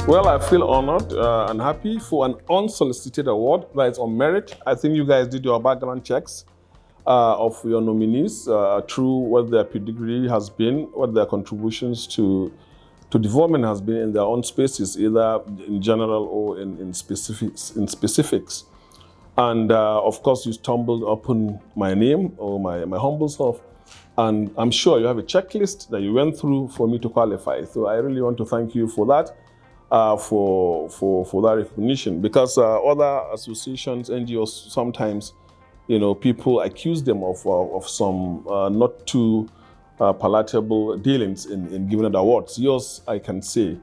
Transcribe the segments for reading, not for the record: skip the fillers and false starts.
Well, I feel honored and happy for an unsolicited award that is on merit. I think you guys did your background checks of your nominees through what their pedigree has been, what their contributions to development has been in their own spaces, either in general or in specifics. And of course, you stumbled upon my name or my humble self. And I'm sure you have a checklist that you went through for me to qualify. So I really want to thank you for that, for that recognition. Because other associations, NGOs, sometimes, people accuse them of some not too palatable dealings in giving out awards. Yours, I can say,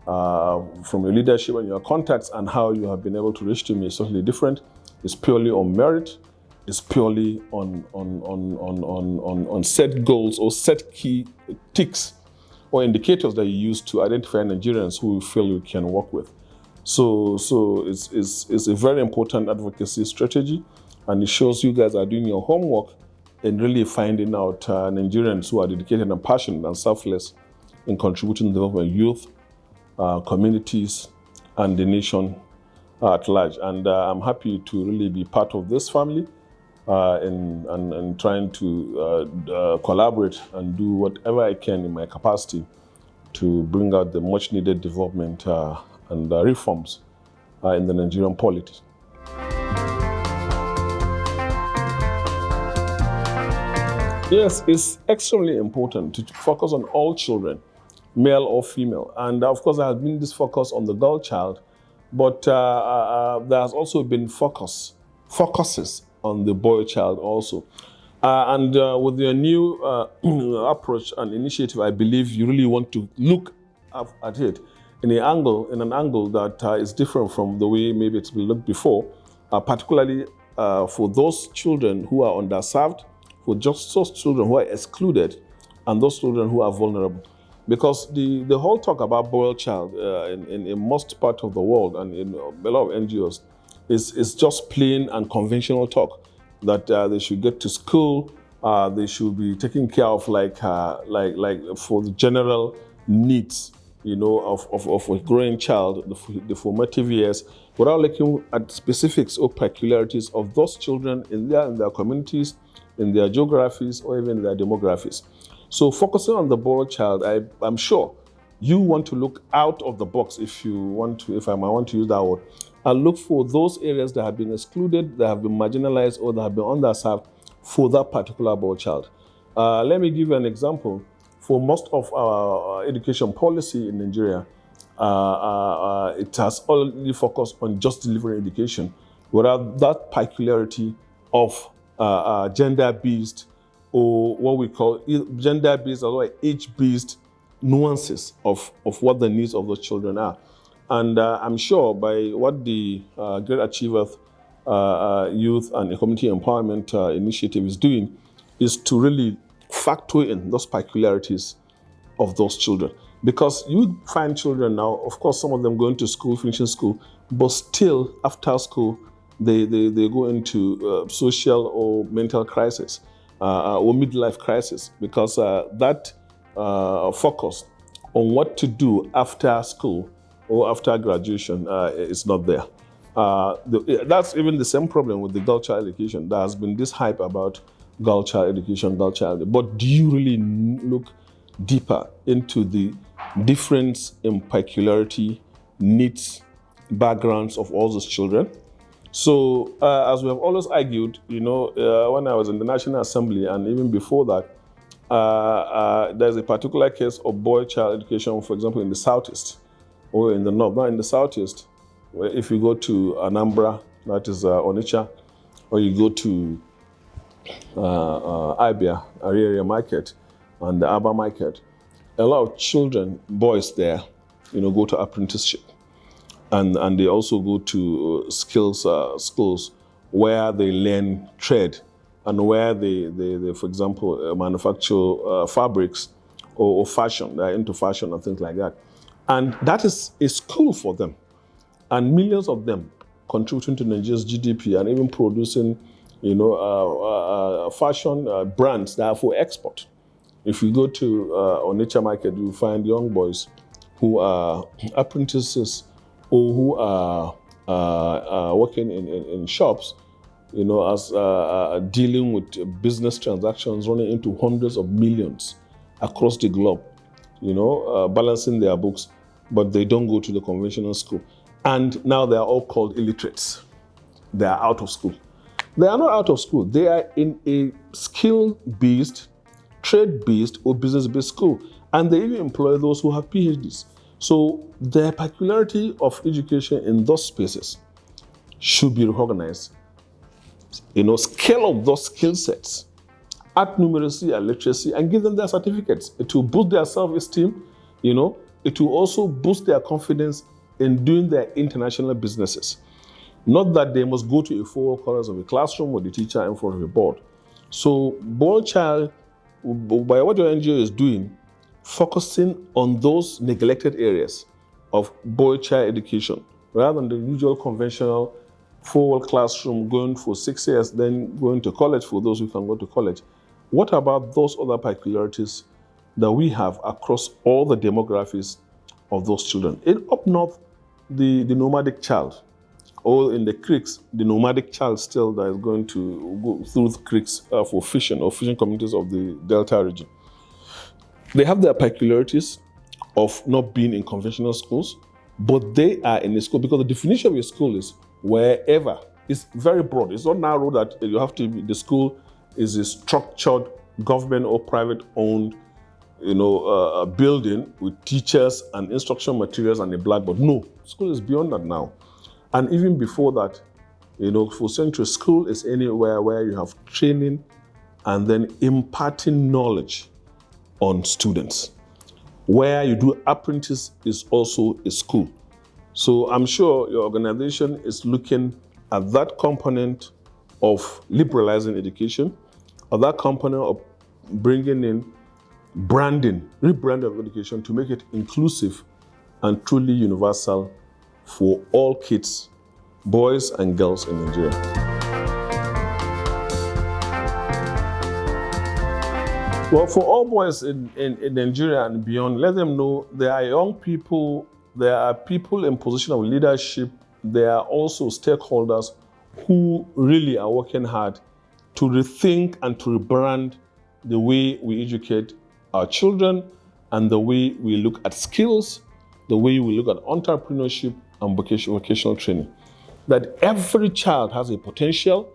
from your leadership and your contacts and how you have been able to reach to me is totally different. It's purely on merit. It's purely on set goals or set key ticks or indicators that you use to identify Nigerians who you feel you can work with. So it's a very important advocacy strategy, and it shows you guys are doing your homework and really finding out Nigerians who are dedicated and passionate and selfless in contributing to the development of youth, communities, and the nation at large. And I'm happy to really be part of this family and trying to collaborate and do whatever I can in my capacity to bring out the much needed development and reforms in the Nigerian polity. Yes, it's extremely important to focus on all children, male or female. And of course, there has been this focus on the girl child, but there has also been focuses on the boy child also. And with your new approach and initiative, I believe you really want to look at it in an angle that is different from the way maybe it's been looked before, particularly for those children who are underserved, for just those children who are excluded, and those children who are vulnerable. Because the whole talk about boychild in most part of the world and in a lot of NGOs is just plain and conventional talk that they should get to school, they should be taken care of like for the general needs, of a growing child, the formative years, without looking at specifics or peculiarities of those children in their communities, in their geographies, or even their demographies. So focusing on the boy child, I'm sure you want to look out of the box, if I might want to use that word, and look for those areas that have been excluded, that have been marginalized, or that have been underserved for that particular boy child. Let me give you an example. For most of our education policy in Nigeria, it has only focused on just delivering education, without that peculiarity of gender-based, or what we call gender-based or age-based nuances of what the needs of those children are. And I'm sure by what the Great Achievers Youth and Community Empowerment Initiative is doing is to really factor in those peculiarities of those children. Because you find children now, of course, some of them going to school, finishing school, but still after school, they go into social or mental crisis or midlife crisis, because that focus on what to do after school or after graduation is not there. That's even the same problem with the girl child education. There has been this hype about girl child education, but do you really look deeper into the difference in peculiarity, needs, backgrounds of all those children? So, as we have always argued, when I was in the National Assembly and even before that, there's a particular case of boy child education, for example, in the Southeast or in the North. Not in the Southeast, where if you go to Anambra, that is Onitsha, or you go to Abia, Ariaria Market, and the Aba Market, a lot of children, boys there, go to apprenticeship. And they also go to schools where they learn trade and where they for example, manufacture fabrics or fashion. They're into fashion and things like that. And that is a school for them. And millions of them contributing to Nigeria's GDP and even producing, fashion brands that are for export. If you go to Onitsha Market, you find young boys who are apprentices or who are working in shops, as dealing with business transactions running into hundreds of millions across the globe, balancing their books, but they don't go to the conventional school. And now they are all called illiterates. They are out of school. They are not out of school. They are in a skill-based, trade-based, or business-based school. And they even employ those who have PhDs. So the peculiarity of education in those spaces should be recognized. Scale up those skill sets, add numeracy and literacy, and give them their certificates. It will boost their self-esteem. It will also boost their confidence in doing their international businesses. Not that they must go to a four corners of a classroom with the teacher in front of a board. So boychild, by what your NGO is doing, focusing on those neglected areas of boychild education, rather than the usual conventional four-wall classroom going for 6 years, then going to college for those who can go to college. What about those other peculiarities that we have across all the demographies of those children? Up north, the nomadic child, or in the creeks, the nomadic child still that is going to go through the creeks for fishing, or fishing communities of the Delta region. They have their peculiarities of not being in conventional schools, but they are in a school, because the definition of a school is wherever. It's very broad. It's not narrow that you have to be, the school is a structured government or private owned building with teachers and instruction materials and a blackboard. No, school is beyond that now. And even before that, for century, school is anywhere where you have training and then imparting knowledge on students. Where you do apprentice is also a school. So I'm sure your organization is looking at that component of liberalizing education, or that component of bringing in rebranding of education to make it inclusive and truly universal for all kids, boys and girls in Nigeria. Well, for all boys in Nigeria and beyond, let them know there are young people, there are people in position of leadership, there are also stakeholders who really are working hard to rethink and to rebrand the way we educate our children and the way we look at skills, the way we look at entrepreneurship and vocational training. That every child has a potential,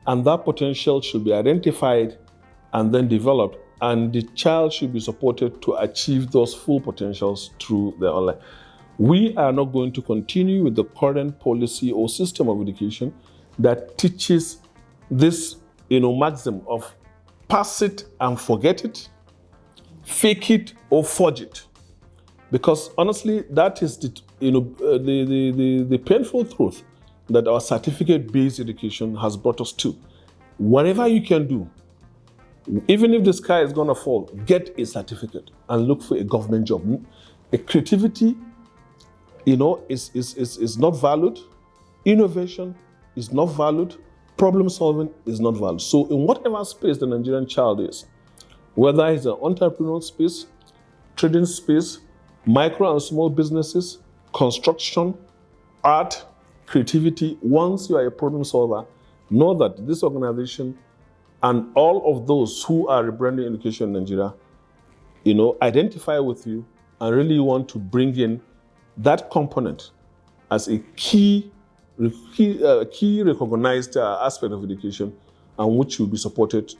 and that potential should be identified and then developed, and the child should be supported to achieve those full potentials through their own life. We are not going to continue with the current policy or system of education that teaches this maxim of pass it and forget it, fake it or forge it. Because honestly, that is the painful truth that our certificate-based education has brought us to. Whatever you can do, even if the sky is going to fall, get a certificate and look for a government job. A creativity, is not valued. Innovation is not valued. Problem solving is not valued. So in whatever space the Nigerian child is, whether it's an entrepreneurial space, trading space, micro and small businesses, construction, art, creativity, once you are a problem solver, know that this organization and all of those who are rebranding education in Nigeria, identify with you and really want to bring in that component as a key recognized aspect of education, and which will be supported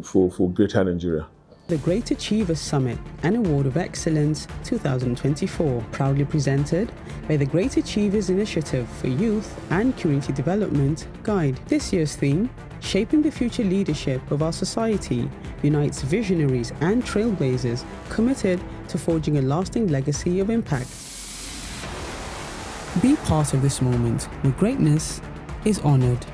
for greater Nigeria. The Great Achievers Summit and Award of Excellence 2024, proudly presented by the Great Achievers Initiative for Youth and Community Development, Gaiyd. This year's theme, Shaping the Future Leadership of Our Society, unites visionaries and trailblazers committed to forging a lasting legacy of impact. Be part of this moment where greatness is honored.